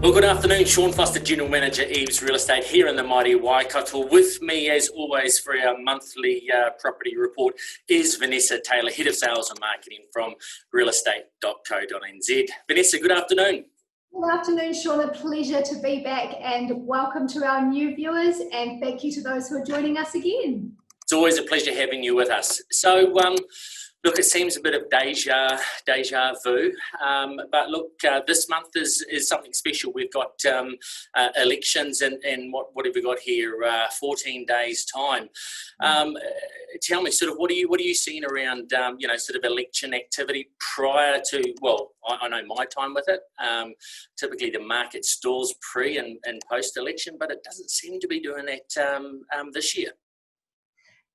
Well, good afternoon. Sean Foster, General Manager, Eves Real Estate, here in the mighty Waikato. With me, as always, for our monthly property report is Vanessa Taylor, Head of Sales and Marketing from realestate.co.nz. Vanessa, good afternoon. Good afternoon, Sean. A pleasure to be back, and welcome to our new viewers, and thank you to those who are joining us again. It's always a pleasure having you with us. So, look, it seems a bit of deja vu, but look, this month is something special. We've got elections, and what have we got here? 14 days time. Tell me, sort of, what are you seeing around, sort of election activity prior to? Well, I know my time with it. Typically, the market stalls pre and post election, but it doesn't seem to be doing that this year.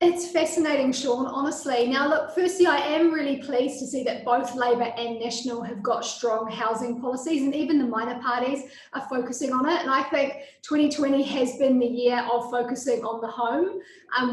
It's fascinating, Sean, honestly. Now, look, firstly, I am really pleased to see that both Labor and National have got strong housing policies, and even the minor parties are focusing on it. And I think 2020 has been the year of focusing on the home.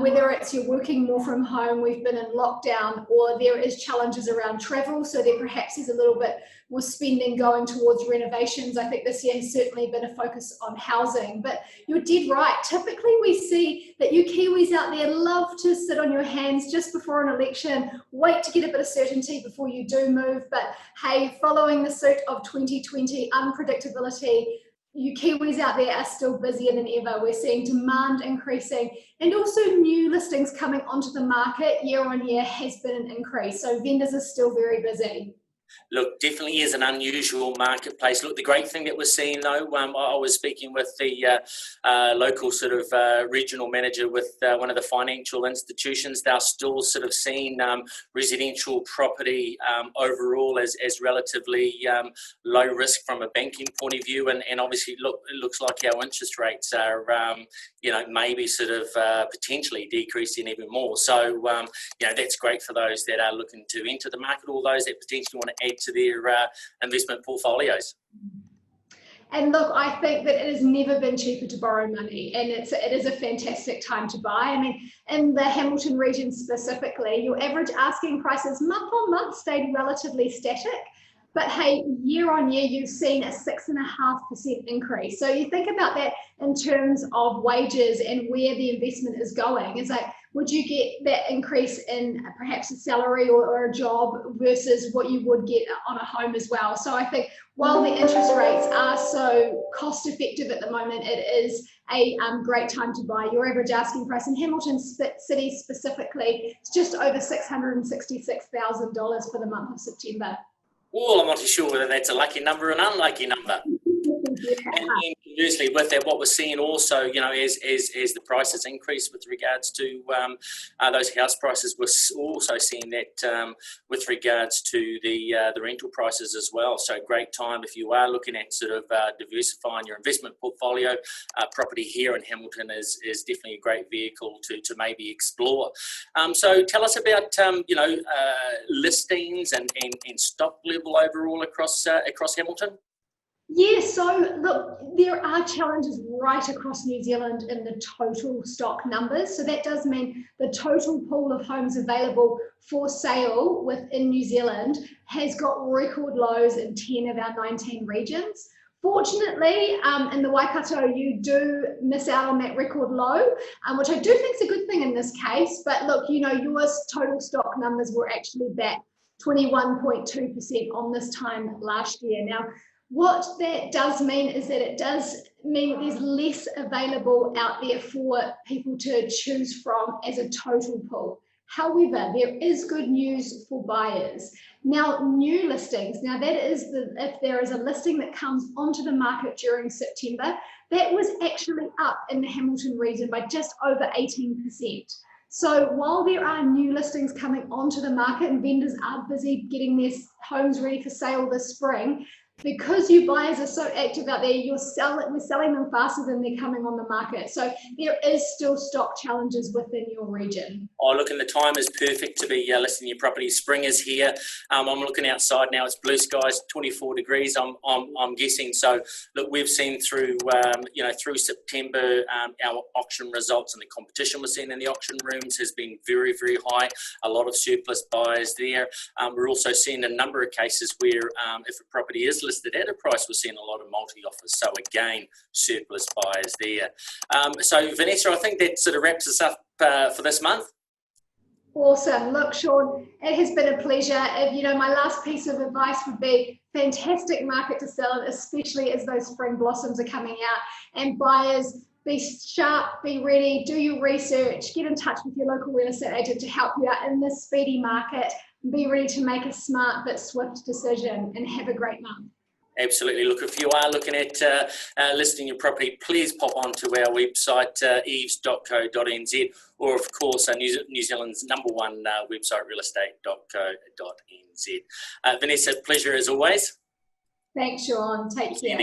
Whether it's you're working more from home, we've been in lockdown, or there is challenges around travel, so there perhaps is a little bit more spending going towards renovations. I think this year has certainly been a focus on housing. But you're dead right. Typically, we see that you Kiwis out there love to sit on your hands just before an election, wait to get a bit of certainty before you do move. But hey, following the suit of 2020 unpredictability, you Kiwis out there are still busier than ever. We're seeing demand increasing, and also new listings coming onto the market year on year has been an increase. So vendors are still very busy. Look, definitely is an unusual marketplace. Look, the great thing that we're seeing, though, I was speaking with the local sort of regional manager with one of the financial institutions. They're still sort of seeing residential property overall as relatively low risk from a banking point of view. And obviously, look, it looks like our interest rates are, maybe sort of potentially decreasing even more. So, that's great for those that are looking to enter the market, or those that potentially want to add to their investment portfolios. And look, I think that it has never been cheaper to borrow money, and it is a fantastic time to buy. I mean, in the Hamilton region specifically, your average asking prices month on month stayed relatively static. But hey, year on year, you've seen a 6.5% increase. So you think about that in terms of wages and where the investment is going. It's like, would you get that increase in perhaps a salary or a job versus what you would get on a home as well? So I think while the interest rates are so cost effective at the moment, it is a great time to buy. Your average asking price in Hamilton City specifically is just over $666,000 for the month of September. Well, I'm not too sure whether that's a lucky number or an unlucky number. Yeah. And conversely, with that, what we're seeing also, as the prices increase with regards to those house prices, we're also seeing that with regards to the rental prices as well. So great time if you are looking at sort of diversifying your investment portfolio. Property here in Hamilton is definitely a great vehicle to maybe explore. So tell us about listings and stock level overall across Hamilton. Yeah, so look, there are challenges right across New Zealand in the total stock numbers. So that does mean the total pool of homes available for sale within New Zealand has got record lows in 10 of our 19 regions. Fortunately, in the Waikato, you do miss out on that record low, which I do think is a good thing in this case. But look, your total stock numbers were actually back 21.2% on this time last year. Now, what that does mean is that it does mean there's less available out there for people to choose from as a total pool. However, there is good news for buyers. Now, new listings, that is if there is a listing that comes onto the market during September, that was actually up in the Hamilton region by just over 18%. So while there are new listings coming onto the market and vendors are busy getting their homes ready for sale this spring, because you buyers are so active out there, we're selling them faster than they're coming on the market. So there is still stock challenges within your region. Oh, look, and the time is perfect to be listing your property. Spring is here. I'm looking outside now. It's blue skies, 24 degrees. I'm guessing. So look, we've seen through September, our auction results and the competition we're seeing in the auction rooms has been very, very high. A lot of surplus buyers there. We're also seeing a number of cases where if a property is listed at a price, we're seeing a lot of multi-offers. So again, surplus buyers there. So Vanessa, I think that sort of wraps us up for this month. Awesome. Look, Sean, it has been a pleasure. My last piece of advice would be fantastic market to sell in, especially as those spring blossoms are coming out. And buyers, be sharp, be ready, do your research, get in touch with your local real estate agent to help you out in this speedy market. Be ready to make a smart but swift decision, and have a great month. Absolutely. Look, if you are looking at listing your property, please pop onto our website, eves.co.nz, or of course, New Zealand's #1 website, realestate.co.nz. Vanessa, pleasure as always. Thanks, Sean. Take care.